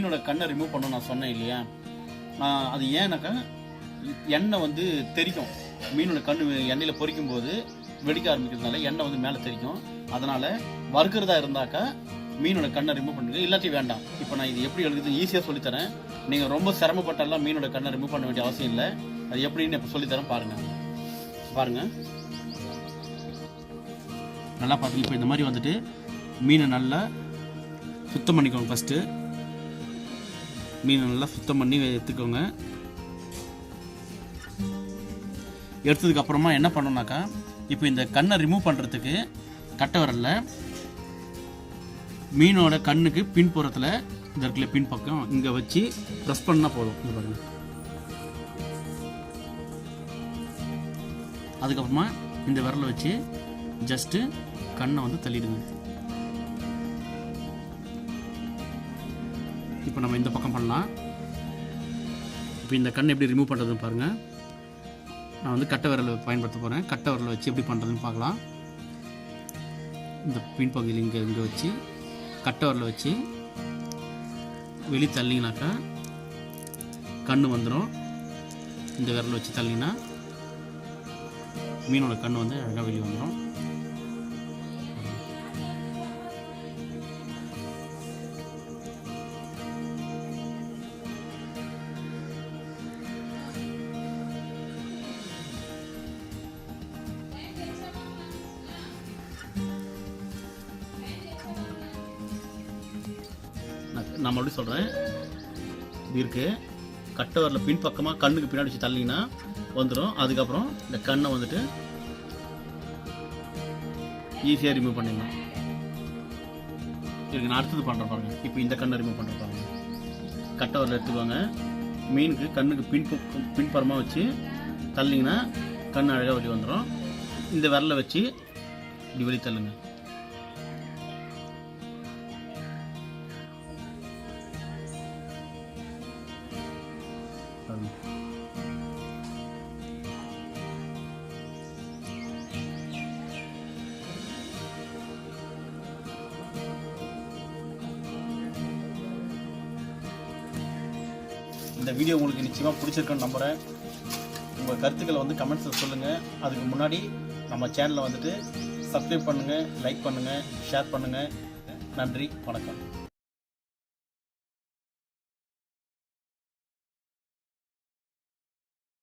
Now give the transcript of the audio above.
மீனோட கண்ணை ரிமூவ் பண்ண நான் சொன்னேன் இல்லையா, அது ஏன்னாக்கா எண்ணெய் வந்து தெரிக்கும். மீனோட கண்ணு எண்ணெயில் பொரிக்கும் போது வெடிக்க ஆரம்பிக்கிறதுனால எண்ணெய் வந்து மேலே தெரிக்கும். அதனால் வறுக்கிறதா இருந்தாக்கா மீனோட கண்ணை ரிமூவ் பண்ணுங்க, இல்லாட்டி வேண்டாம். இப்போ நான் இது எப்படி எழுதுறது ஈஸியாக சொல்லித்தரேன். நீங்கள் ரொம்ப சிரமப்பட்டாலாம் மீனோட கண்ணை ரிமூவ் பண்ண வேண்டிய அவசியம் இல்லை. அது எப்படின்னு இப்போ சொல்லித்தரேன் பாருங்கள். நல்லா பார்த்துங்க. இப்போ இந்த மாதிரி வந்துட்டு மீனை நல்லா சுத்தம் பண்ணிக்கோங்க. ஃபஸ்ட்டு மீனை நல்லா சுத்தம் பண்ணி எடுத்துக்கோங்க. எடுத்ததுக்கு அப்புறமா என்ன பண்ணோம்னாக்கா, இப்போ இந்த கண்ணை ரிமூவ் பண்ணுறதுக்கு கட்டை விரலில் மீனோட கண்ணுக்கு பின்புறத்தில் இந்த இடத்துல பின் பக்கம் இங்கே வச்சு ப்ரெஸ் பண்ணால் போதும். இது பாருங்க. அதுக்கப்புறமா இந்த விரலை வச்சு ஜஸ்ட்டு கண்ணை வந்து தள்ளிடுங்க. இப்போ நம்ம இந்த பக்கம் பண்ணலாம். இப்போ இந்த கண்ணை எப்படி ரிமூவ் பண்ணுறதுன்னு பாருங்கள். நான் வந்து கட்டை விரலை பயன்படுத்த போகிறேன். கட்டை விரலை வச்சு எப்படி பண்ணுறதுன்னு பார்க்கலாம். இந்த பின்பகுதியில் இங்கே வச்சு கட்டை விரலை வச்சு வெளியே தள்ளிங்கனாக்கா கண் வந்துடும். இந்த விரலை வச்சு தள்ளிங்கன்னா மீனோட கண் வந்து அழகாக வெளியே வந்துடும். நான் மறுபடியும் சொல்கிறேன். இது இருக்குது. கட்டை வரல பின்பக்கமாக கண்ணுக்கு பின்னாடி வச்சு தள்ளிங்கன்னா வந்துடும். அதுக்கப்புறம் இந்த கண்ணை வந்துட்டு ஈஸியாக ரிமூவ் பண்ணிடலாம். இதுக்கு நான் அடுத்தது பண்ணுறேன் பாருங்கள். இப்போ இந்த கண்ணை ரிமூவ் பண்ணுறேன் பாருங்கள். கட்டை வரல எடுத்துக்குவாங்க. மீனுக்கு கண்ணுக்கு பின்புறமாக வச்சு தள்ளிங்கன்னா கண் அழகாக வெளியே வந்துடும். இந்த விரலை வச்சு இப்படி வெளியே தள்ளுங்க. இந்த வீடியோ உங்களுக்கு நிச்சயமாக பிடிச்சிருக்குன்னு நம்புகிறேன். உங்கள் கருத்துக்களை வந்து கமெண்ட்ஸில் சொல்லுங்கள். அதுக்கு முன்னாடி நம்ம சேனலை வந்துட்டு சப்ஸ்கிரைப் பண்ணுங்கள், லைக் பண்ணுங்கள், ஷேர் பண்ணுங்கள். நன்றி, வணக்கம்.